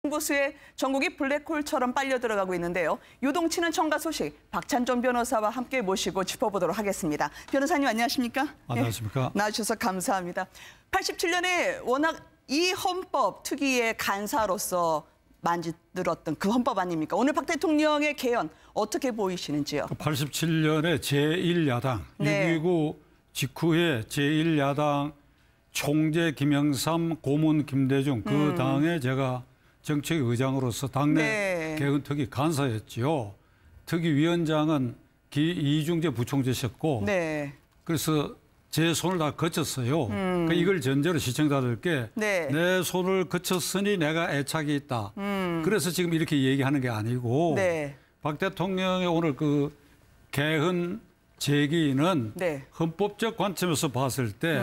승부수에 전국이 블랙홀처럼 빨려 들어가고 있는데요. 요동치는 청가 소식 박찬종 변호사와 함께 모시고 짚어보도록 하겠습니다. 변호사님 안녕하십니까? 안녕하십니까? 네, 나와주셔서 감사합니다. 87년에 워낙 이 헌법 특위의 간사로서 만들었던 그 헌법 아닙니까? 오늘 박 대통령의 개헌 어떻게 보이시는지요? 87년에 제1야당, 네. 6.29 직후에 제1야당 총재 김영삼, 고문 김대중 그 당에 제가 정책의장으로서 당내 네. 개헌 특위 간사였지요. 특위위원장은 이중재 부총재셨고 네. 그래서 제 손을 다 거쳤어요. 그러니까 이걸 전제로 시청자들께 네. 내 손을 거쳤으니 내가 애착이 있다. 그래서 지금 이렇게 얘기하는 게 아니고 네. 박 대통령의 오늘 그 개헌 제기는 네. 헌법적 관점에서 봤을 때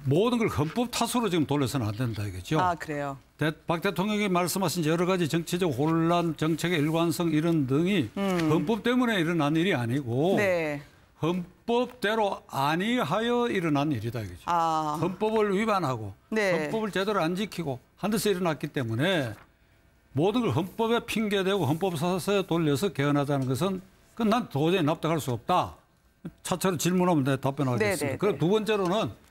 모든 걸 헌법 탓으로 지금 돌려서는 안 된다 이거죠. 아, 그래요? 박 대통령이 말씀하신 여러 가지 정치적 혼란, 정책의 일관성 이런 등이 헌법 때문에 일어난 일이 아니고 네. 헌법대로 아니하여 일어난 일이다 이거죠. 아. 헌법을 위반하고 네. 헌법을 제대로 안 지키고 한 데서 일어났기 때문에 모든 걸 헌법에 핑계대고 헌법사서에 돌려서 개헌하자는 것은 그건 난 도저히 납득할 수 없다. 차차로 질문하면 내가 답변하겠습니다. 네네네. 그리고 두 번째로는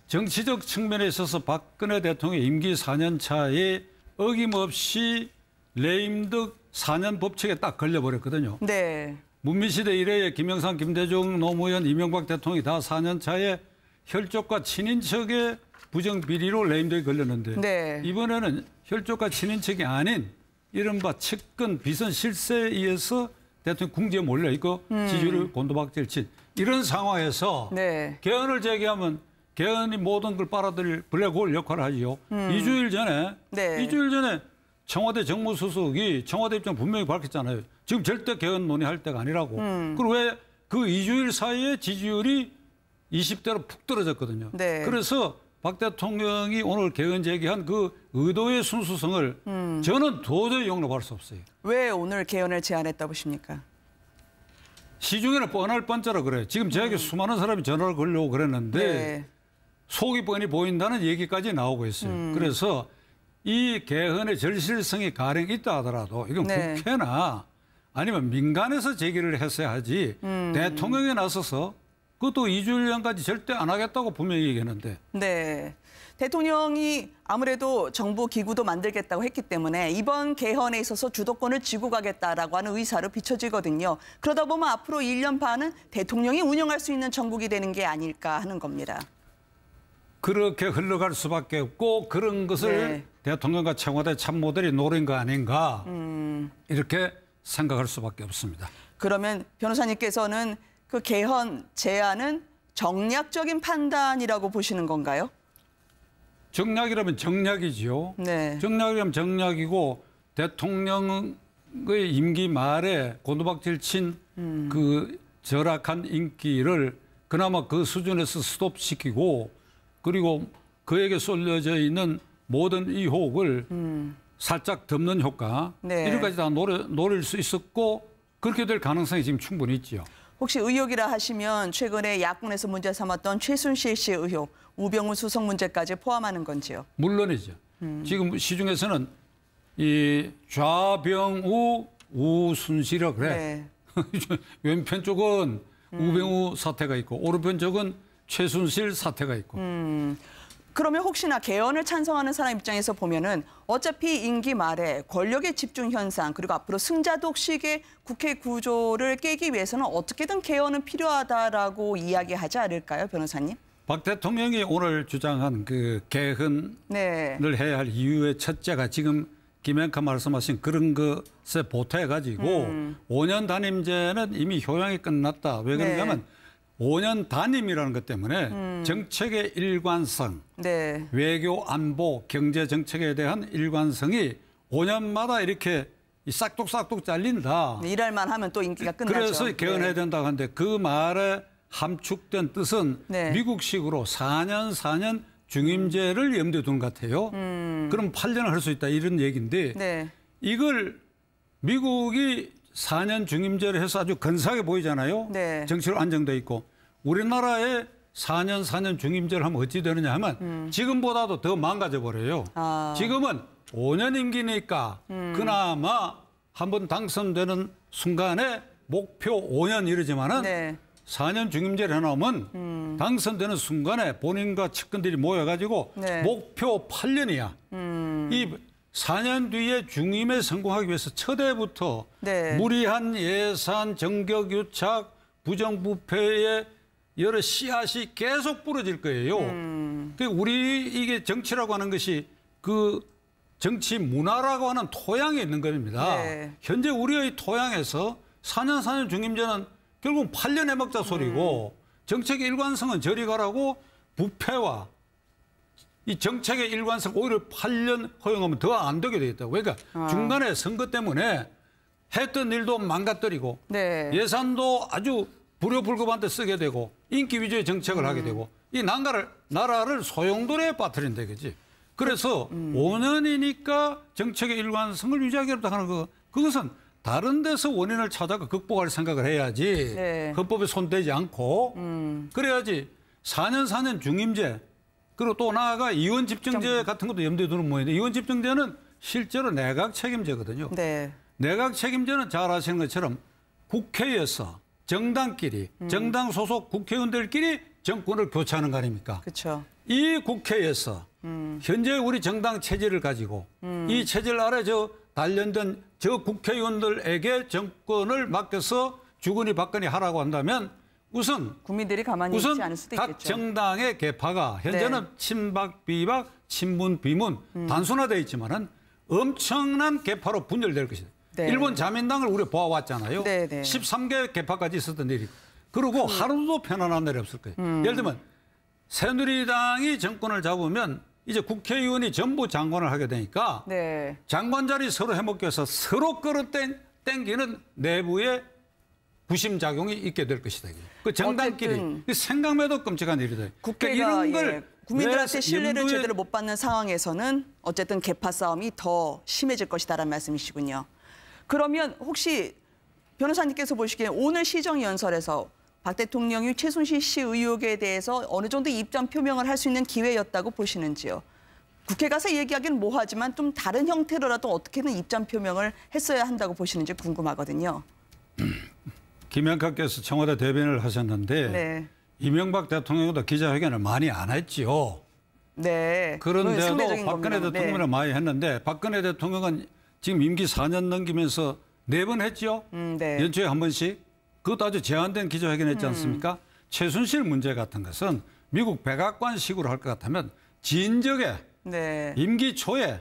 정치적 측면에 있어서 박근혜 대통령의 임기 4년 차에 어김없이 레임덕 4년 법칙에 딱 걸려버렸거든요. 네. 문민시대 이래에 김영삼, 김대중, 노무현, 이명박 대통령이 다 4년 차에 혈족과 친인척의 부정비리로 레임덕이 걸렸는데 네. 이번에는 혈족과 친인척이 아닌 이른바 측근 비선 실세에 의해서 대통령 궁지에 몰려있고 지지율이 곤두박질 친 이런 상황에서 네. 개헌을 제기하면 개헌이 모든 걸 빨아들일 블랙홀 역할을 하지요. 2주일 전에 네. 2주일 전에 청와대 정무수석이 청와대 입장 분명히 밝혔잖아요. 지금 절대 개헌 논의할 때가 아니라고. 그리고 왜 그 2주일 사이에 지지율이 20대로 푹 떨어졌거든요. 네. 그래서 박 대통령이 오늘 개헌 제기한 그 의도의 순수성을 저는 도저히 용납할 수 없어요. 왜 오늘 개헌을 제안했다 보십니까? 시중에는 뻔할 뻔짜라 그래요. 지금 저에게 수많은 사람이 전화를 걸려고 그랬는데 네. 속이 뻔히 보인다는 얘기까지 나오고 있어요. 그래서 이 개헌의 절실성이 가령 있다 하더라도 이건 네. 국회나 아니면 민간에서 제기를 했어야 하지 대통령이 나서서 그것도 2주일 전까지 절대 안 하겠다고 분명히 얘기했는데. 네. 대통령이 아무래도 정부 기구도 만들겠다고 했기 때문에 이번 개헌에 있어서 주도권을 쥐고 가겠다라고 하는 의사로 비춰지거든요. 그러다 보면 앞으로 1년 반은 대통령이 운영할 수 있는 정국이 되는 게 아닐까 하는 겁니다. 그렇게 흘러갈 수밖에 없고 그런 것을 네. 대통령과 청와대 참모들이 노린 거 아닌가 이렇게 생각할 수밖에 없습니다. 그러면 변호사님께서는 그 개헌 제안은 정략적인 판단이라고 보시는 건가요? 정략이라면 정략이지요. 네. 정략이라면 정략이고 대통령의 임기 말에 곤두박질 친 그 절약한 인기를 그나마 그 수준에서 스톱시키고 그리고 그에게 쏠려져 있는 모든 의혹을 살짝 덮는 효과 네. 이런까지 다 노릴 수 있었고 그렇게 될 가능성이 지금 충분히 있지요. 혹시 의혹이라 하시면 최근에 야권에서 문제 삼았던 최순실 씨 의혹, 우병우 수석 문제까지 포함하는 건지요? 물론이죠. 지금 시중에서는 이 좌병우 우순실이라 그래. 네. 왼편 쪽은 우병우 사태가 있고 오른편 쪽은 최순실 사태가 있고. 그러면 혹시나 개헌을 찬성하는 사람 입장에서 보면은 어차피 임기 말에 권력의 집중 현상 그리고 앞으로 승자독식의 국회 구조를 깨기 위해서는 어떻게든 개헌은 필요하다라고 이야기하지 않을까요, 변호사님? 박 대통령이 오늘 주장한 그 개헌을 네. 해야 할 이유의 첫째가 지금 김영카 말씀하신 그런 것에 보태가지고 5년 단임제는 이미 효용이 끝났다. 왜 그러냐면 네. 5년 단임이라는 것 때문에 정책의 일관성, 네. 외교, 안보, 경제 정책에 대한 일관성이 5년마다 이렇게 싹둑싹둑 잘린다. 일할만 하면 또 인기가 끝나죠. 그래서 개헌해야 된다고 하는데 그 말에 함축된 뜻은 네. 미국식으로 4년 중임제를 염두에 두는 것 같아요. 그럼 8년을 할 수 있다 이런 얘기인데 네. 이걸 미국이 4년 중임제를 해서 아주 근사하게 보이잖아요. 네. 정치로 안정돼 있고 우리나라에 4년 중임제를 하면 어찌 되느냐 하면 지금보다도 더 망가져 버려요. 아. 지금은 5년 임기니까 그나마 한번 당선되는 순간에 목표 5년 이러지만은 네. 4년 중임제를 해놓으면 당선되는 순간에 본인과 측근들이 모여가지고 네. 목표 8년이야. 이 4년 뒤에 중임에 성공하기 위해서 첫해부터 네. 무리한 예산, 정격유착, 부정부패의 여러 씨앗이 계속 부러질 거예요. 우리 이게 정치라고 하는 것이 그 정치 문화라고 하는 토양에 있는 겁니다. 네. 현재 우리의 토양에서 4년 중임제는 결국 8년 해먹자 소리고 정책의 일관성은 저리 가라고 부패와 이 정책의 일관성 오히려 8년 허용하면 더 안 되게 돼 있다고. 그러니까 중간에 선거 때문에 했던 일도 망가뜨리고 네. 예산도 아주 불효불급한 데 쓰게 되고 인기 위주의 정책을 하게 되고 이 나라를 소용돌이에 빠뜨린다 그지. 그래서 5년이니까 정책의 일관성을 유지하겠다 하는 거 그것은 다른 데서 원인을 찾아가 극복할 생각을 해야지. 네. 헌법에 손대지 않고 그래야지 4년 중임제 그리고 또 나아가 이원 집정제 같은 것도 염두에 두는 모양인데 이원 집정제는 실제로 내각 책임제거든요. 네. 내각 책임제는 잘 아시는 것처럼 국회에서 정당끼리 정당 소속 국회의원들끼리 정권을 교체하는 거 아닙니까? 그렇죠. 이 국회에서 현재 우리 정당 체제를 가지고 이 체제를 아래 단련된 저 국회의원들에게 정권을 맡겨서 주거니 받거니 하라고 한다면 우선 국민들이 가만히 있지 않을 수도 각 있겠죠. 정당의 계파가 현재는 네. 친박, 비박, 친문, 비문 단순화되어 있지만은 엄청난 계파로 분열될 것이다. 네. 일본 자민당을 우리가 보아왔잖아요. 네, 네. 13개 계파까지 있었던 일이. 그리고 하루도 편안한 날이 없을 거예요. 예를 들면 새누리당이 정권을 잡으면 이제 국회의원이 전부 장관을 하게 되니까 네. 장관 자리 서로 해먹기 위해서 서로 끌어당기는 내부의 부심작용이 있게 될 것이다. 그 정당끼리 어쨌든 생각만 해도 끔찍한 일이다. 국회가 그러니까 이런 걸 국민들한테 신뢰를 염두에- 제대로 못 받는 상황에서는 어쨌든 계파 싸움이 더 심해질 것이다라는 말씀이시군요. 그러면 혹시 변호사님께서 보시기에 오늘 시정연설에서 박 대통령이 최순실 씨 의혹에 대해서 어느 정도 입장 표명을 할 수 있는 기회였다고 보시는지요? 국회 가서 얘기하기는 뭐하지만 좀 다른 형태로라도 어떻게든 입장 표명을 했어야 한다고 보시는지 궁금하거든요. 김영카께서 청와대 대변인을 하셨는데 네. 이명박 대통령도 기자회견을 많이 안 했지요. 네. 그런데도 상대적인 박근혜 겁니다. 대통령은 네. 많이 했는데 박근혜 대통령은 지금 임기 4년 넘기면서 4번 했죠. 네. 연초에 한 번씩. 그것도 아주 제한된 기자회견 했지 않습니까? 최순실 문제 같은 것은 미국 백악관식으로 할 것 같으면 진즉에 네. 임기 초에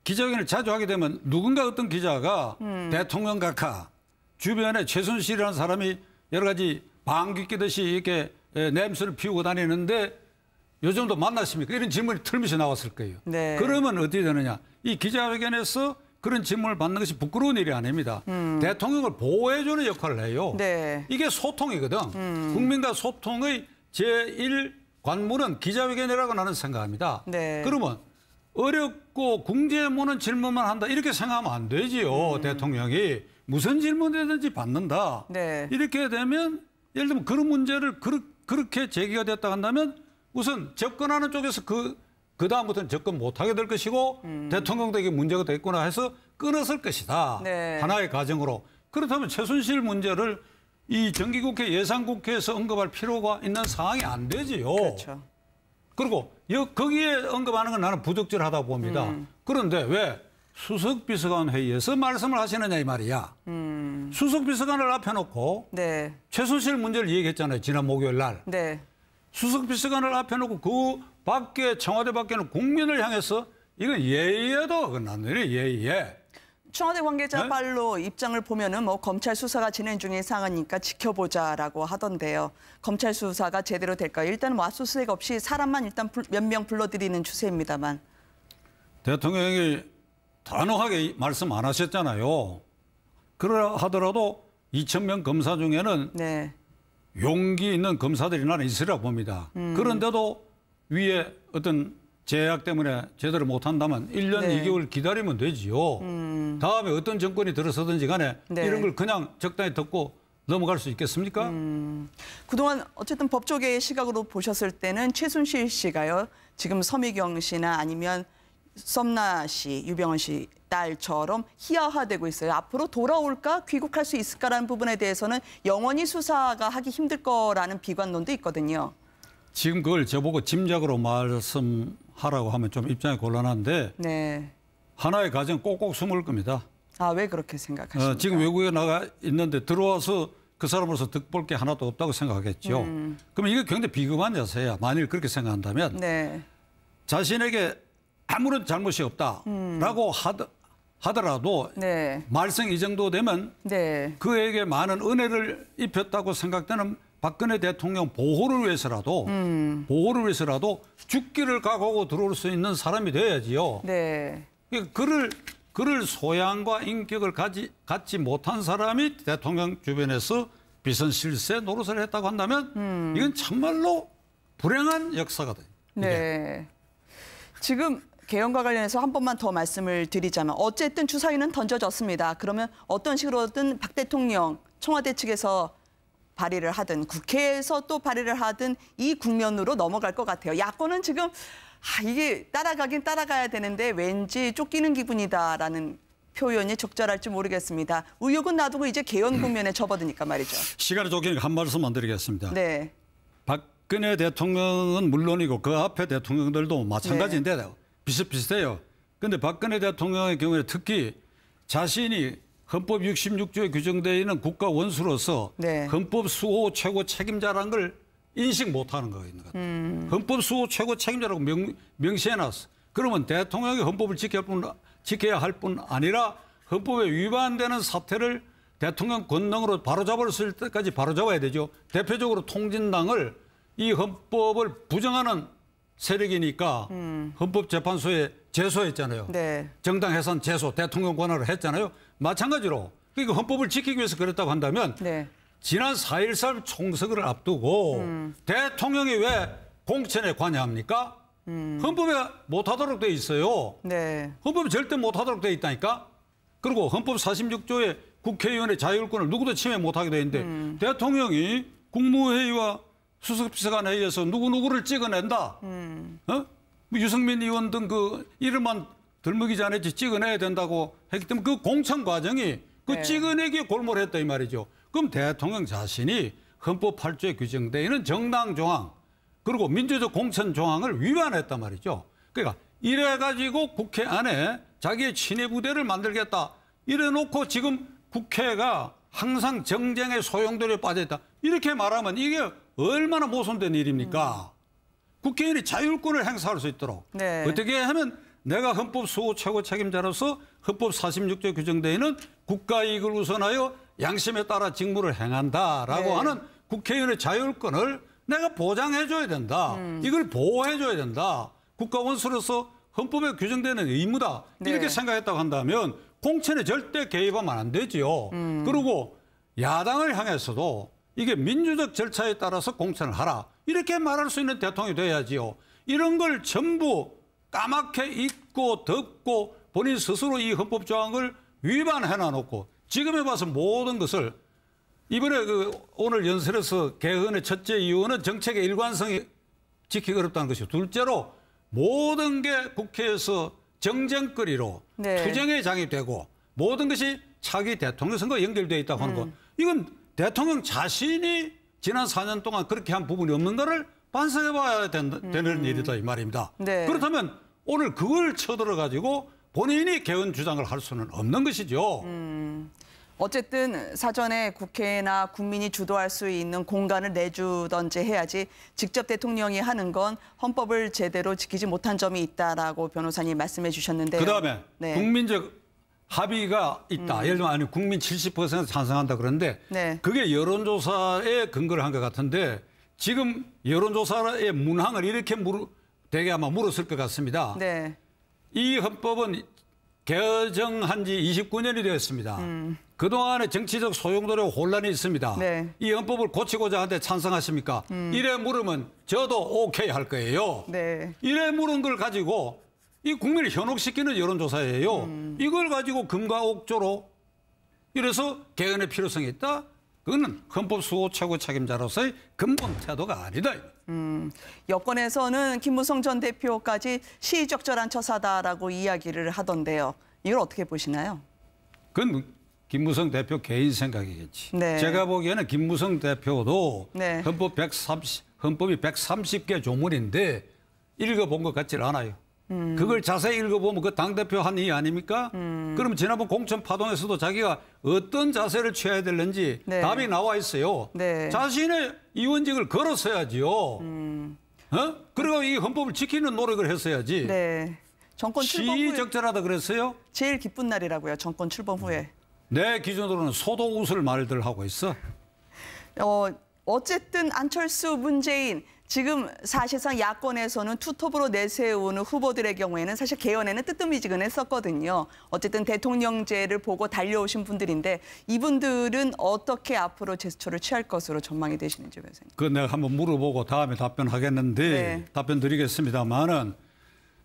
기자회견을 자주 하게 되면 누군가 어떤 기자가 대통령 각하 주변에 최순실이라는 사람이 여러 가지 방귀 뀌듯이 이렇게 냄새를 피우고 다니는데 요즘도 만났습니까? 이런 질문이 틀미시 나왔을 거예요. 네. 그러면 어떻게 되느냐? 이 기자회견에서 그런 질문을 받는 것이 부끄러운 일이 아닙니다. 대통령을 보호해주는 역할을 해요. 네. 이게 소통이거든. 국민과 소통의 제1관문은 기자회견이라고 나는 생각합니다. 네. 그러면 어렵고 궁지에모는 질문만 한다 이렇게 생각하면 안 되지요. 대통령이 무슨 질문이든지 받는다. 네. 이렇게 되면 예를 들면 그런 문제를 그렇게 제기가 됐다 한다면 우선 접근하는 쪽에서 그 다음부터는 접근 못하게 될 것이고 대통령에게 문제가 됐구나 해서 끊었을 것이다. 네. 하나의 과정으로. 그렇다면 최순실 문제를 이 정기국회 예산국회에서 언급할 필요가 있는 상황이 안 되지요. 그렇죠. 그리고 거기에 언급하는 건 나는 부적절하다고 봅니다. 그런데 왜 수석비서관 회의에서 말씀을 하시느냐 이 말이야. 수석비서관을 앞에 놓고 네. 최순실 최순실 문제를 얘기했잖아요. 지난 목요일 날. 네. 수석비서관을 앞에 놓고 그 밖에 청와대 밖에는 국민을 향해서 이건 예의에도 어긋나는 예의에. 청와대 관계자 네? 발로 입장을 보면은 뭐 검찰 수사가 진행 중인 상황이니까 지켜보자라고 하던데요. 검찰 수사가 제대로 될까요? 일단 뭐 압수수색 없이 사람만 일단 몇 명 불러들이는 추세입니다만. 대통령이 단호하게 말씀 안 하셨잖아요. 그러라 하더라도 2,000명 검사 중에는 네. 용기 있는 검사들이 나는 있으리라 봅니다. 그런데도 위에 어떤 제약 때문에 제대로 못한다면 1년 네. 2개월 기다리면 되지요. 다음에 어떤 정권이 들어서든지 간에 네. 이런 걸 그냥 적당히 듣고 넘어갈 수 있겠습니까? 그동안 어쨌든 법조계의 시각으로 보셨을 때는 최순실 씨가요. 지금 서미경 씨나 아니면 썸나 씨, 유병헌 씨 딸처럼 희화화되고 있어요. 앞으로 돌아올까, 귀국할 수 있을까라는 부분에 대해서는 영원히 수사가 하기 힘들 거라는 비관론도 있거든요. 지금 그걸 저보고 짐작으로 말씀하라고 하면 좀 입장이 곤란한데 네. 하나의 가정 꼭꼭 숨을 겁니다. 아, 왜 그렇게 생각하십니까? 지금 외국에 나가 있는데 들어와서 그 사람으로서 득볼 게 하나도 없다고 생각하겠죠. 그러면 이게 굉장히 비겁한 자세야. 만일 그렇게 생각한다면 네. 자신에게 아무런 잘못이 없다라고 하더라도 네. 말썽 이 정도 되면 네. 그에게 많은 은혜를 입혔다고 생각되는 박근혜 대통령 보호를 위해서라도 죽기를 각오하고 들어올 수 있는 사람이 돼야지요. 네. 그를 소양과 인격을 갖지 못한 사람이 대통령 주변에서 비선 실세 노릇을 했다고 한다면 이건 참말로 불행한 역사가 돼요. 네. 지금 개헌과 관련해서 한 번만 더 말씀을 드리자면 어쨌든 주사위는 던져졌습니다. 그러면 어떤 식으로든 박 대통령 청와대 측에서 발의를 하든 국회에서 또 발의를 하든 이 국면으로 넘어갈 것 같아요. 야권은 지금 이게 따라가긴 따라가야 되는데 왠지 쫓기는 기분이다라는 표현이 적절할지 모르겠습니다. 의욕은 놔두고 이제 개헌 국면에 접어드니까 말이죠. 시간이 쫓기니까 한 말씀만 드리겠습니다. 네. 박근혜 대통령은 물론이고 그 앞에 대통령들도 마찬가지인데 네. 비슷비슷해요. 그런데 박근혜 대통령의 경우에 특히 자신이 헌법 66조에 규정되어 있는 국가 원수로서 네. 헌법 수호 최고 책임자라는 걸 인식 못하는 거 있는 것 같아요. 헌법 수호 최고 책임자라고 명시해놨어. 그러면 대통령이 헌법을 지켜야 할 뿐 아니라 헌법에 위반되는 사태를 대통령 권능으로 바로잡을 수 있을 때까지 바로잡아야 되죠. 대표적으로 통진당을 이 헌법을 부정하는 세력이니까 헌법재판소에 제소했잖아요. 네. 정당 해산 제소, 대통령 권한을 했잖아요. 마찬가지로 그러니까 헌법을 지키기 위해서 그랬다고 한다면 네. 지난 4.13 총선을 앞두고 대통령이 왜 공천에 관여합니까? 헌법에 못하도록 돼 있어요. 네. 헌법에 절대 못하도록 돼 있다니까. 그리고 헌법 46조에 국회의원의 자율권을 누구도 침해 못하게 돼 있는데 대통령이 국무회의와 수석비서관 회의에서 누구누구를 찍어낸다. 유승민 의원 등 그 이름만 들먹이지 않았지 찍어내야 된다고 했기 때문에 그 공천 과정이 그 네. 찍어내기에 골몰했다 이 말이죠. 그럼 대통령 자신이 헌법 8조에 규정되어 있는 정당 조항 그리고 민주적 공천 조항을 위반했단 말이죠. 그러니까 이래가지고 국회 안에 자기의 친위 부대를 만들겠다. 이래놓고 지금 국회가 항상 정쟁의 소용돌이에 빠져있다. 이렇게 말하면 이게 얼마나 모순된 일입니까? 국회의원이 자율권을 행사할 수 있도록. 네. 어떻게 하면 내가 헌법 수호 최고 책임자로서 헌법 46조에 규정되어 있는 국가이익을 우선하여 양심에 따라 직무를 행한다라고 네. 하는 국회의원의 자율권을 내가 보장해줘야 된다. 이걸 보호해줘야 된다. 국가원수로서 헌법에 규정되는 의무다. 네. 이렇게 생각했다고 한다면 공천에 절대 개입하면 안 되지요. 그리고 야당을 향해서도 이게 민주적 절차에 따라서 공천을 하라. 이렇게 말할 수 있는 대통령이 돼야지요. 이런 걸 전부 까맣게 잊고 덮고 본인 스스로 이 헌법 조항을 위반해놔놓고 지금에 봐서 모든 것을 이번에 오늘 연설에서 개헌의 첫째 이유는 정책의 일관성이 지키기 어렵다는 것이고 둘째로 모든 게 국회에서 정쟁거리로 네. 투쟁의 장이 되고 모든 것이 차기 대통령 선거에 연결되어 있다고 하는 것. 이건 대통령 자신이 지난 4년 동안 그렇게 한 부분이 없는 거를 반성해 봐야 되는 일이다 이 말입니다. 네. 그렇다면 오늘 그걸 쳐들어가지고 본인이 개헌 주장을 할 수는 없는 것이죠. 어쨌든 사전에 국회나 국민이 주도할 수 있는 공간을 내주던지 해야지 직접 대통령이 하는 건 헌법을 제대로 지키지 못한 점이 있다라고 변호사님 말씀해 주셨는데요. 그다음에 네. 국민적 합의가 있다. 예를 들면 아니 국민 70% 찬성한다 그러는데 네. 그게 여론조사에 근거를 한 것 같은데 지금 여론조사의 문항을 이렇게 되게 아마 물었을 것 같습니다. 네. 이 헌법은 개정한 지 29년이 되었습니다. 그동안에 정치적 소용돌이와 혼란이 있습니다. 네. 이 헌법을 고치고자 하는데 찬성하십니까? 이래 물으면 저도 오케이 할 거예요. 네. 이래 물은 걸 가지고 이 국민을 현혹시키는 여론조사예요. 이걸 가지고 금과 옥조로 이래서 개헌의 필요성이 있다? 그거는 헌법 수호 최고 책임자로서의 근본 태도가 아니다. 여권에서는 김무성 전 대표까지 시의적절한 처사다라고 이야기를 하던데요. 이걸 어떻게 보시나요? 그건 김무성 대표 개인 생각이겠지. 네. 제가 보기에는 김무성 대표도 네. 헌법이 130개 조문인데 읽어본 것 같질 않아요. 그걸 자세히 읽어보면 그 당대표 한 이 아닙니까? 그럼 지난번 공천 파동에서도 자기가 어떤 자세를 취해야 되는지 네. 답이 나와 있어요. 네. 자신의 의원직을 걸었어야지요. 그리고 이 헌법을 지키는 노력을 했어야지. 네. 정권 출범 후에 시의적절하다 그랬어요? 제일 기쁜 날이라고요. 정권 출범 후에. 내 기준으로는 소도 웃을 말들 하고 있어. 어쨌든 안철수, 문재인 지금 사실상 야권에서는 투톱으로 내세우는 후보들의 경우에는 사실 개헌에는 뜨뜻미지근했었거든요. 어쨌든 대통령제를 보고 달려오신 분들인데 이분들은 어떻게 앞으로 제스처를 취할 것으로 전망이 되시는지 변호사님. 그 내가 한번 물어보고 다음에 답변하겠는데 네. 답변 드리겠습니다만은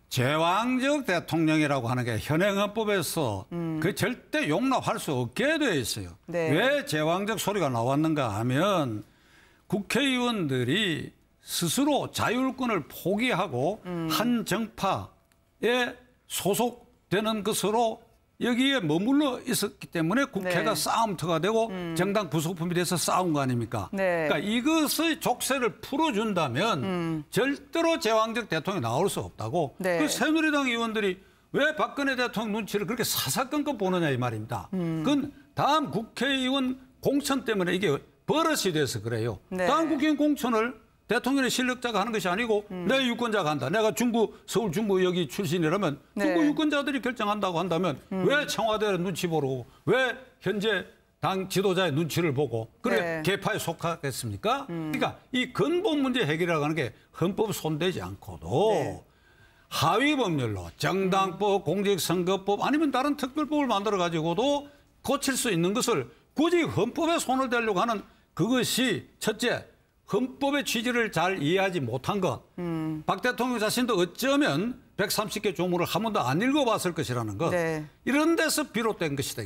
제왕적 대통령이라고 하는 게 현행헌법에서 그 절대 용납할 수 없게 되어 있어요. 네. 왜 제왕적 소리가 나왔는가 하면 국회의원들이 스스로 자율권을 포기하고 한 정파에 소속되는 것으로 여기에 머물러 있었기 때문에 국회가 네. 싸움터가 되고 정당 부속품이 돼서 싸운 거 아닙니까? 네. 그러니까 이것의 족쇄를 풀어준다면 절대로 제왕적 대통령이 나올 수 없다고. 네. 그 새누리당 의원들이 왜 박근혜 대통령 눈치를 그렇게 사사건건 보느냐 이 말입니다. 그건 다음 국회의원 공천 때문에 이게 버릇이 돼서 그래요. 네. 다음 국회의원 공천을 대통령의 실력자가 하는 것이 아니고 내 유권자가 한다. 내가 서울 중부 여기 출신이라면 네. 중부 유권자들이 결정한다고 한다면 왜 청와대의 눈치 보고 왜 현재 당 지도자의 눈치를 보고 그래 네. 계파에 속하겠습니까? 그러니까 이 근본 문제 해결이라고 하는 게 헌법 손대지 않고도 네. 하위 법률로 정당법, 공직선거법 아니면 다른 특별법을 만들어 가지고도 고칠 수 있는 것을 굳이 헌법에 손을 대려고 하는 그것이 첫째 헌법의 취지를 잘 이해하지 못한 것. 박 대통령 자신도 어쩌면 130개 조문을 한 번도 안 읽어봤을 것이라는 것. 네. 이런 데서 비롯된 것이다.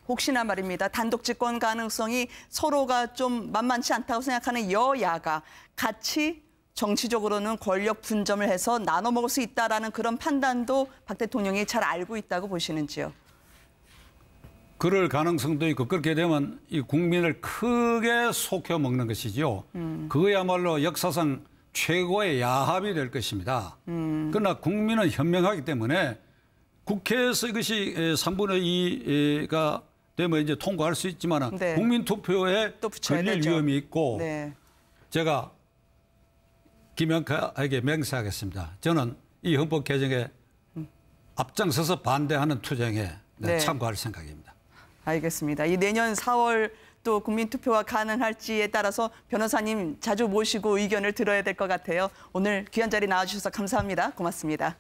혹시나 말입니다. 단독 집권 가능성이 서로가 좀 만만치 않다고 생각하는 여야가 같이 정치적으로는 권력 분점을 해서 나눠 먹을 수 있다라는 그런 판단도 박 대통령이 잘 알고 있다고 보시는지요? 그럴 가능성도 있고 그렇게 되면 이 국민을 크게 속여 먹는 것이죠. 그거야말로 역사상 최고의 야합이 될 것입니다. 그러나 국민은 현명하기 때문에 국회에서 이것이 3분의 2가 되면 이제 통과할 수 있지만 네. 국민 투표에 또 붙여야 걸릴 되죠. 위험이 있고 네. 제가 김영카에게 맹세하겠습니다. 저는 이 헌법 개정에 앞장서서 반대하는 투쟁에 네. 참고할 생각입니다. 알겠습니다. 이 내년 4월 또 국민투표가 가능할지에 따라서 변호사님 자주 모시고 의견을 들어야 될 것 같아요. 오늘 귀한 자리 나와주셔서 감사합니다. 고맙습니다.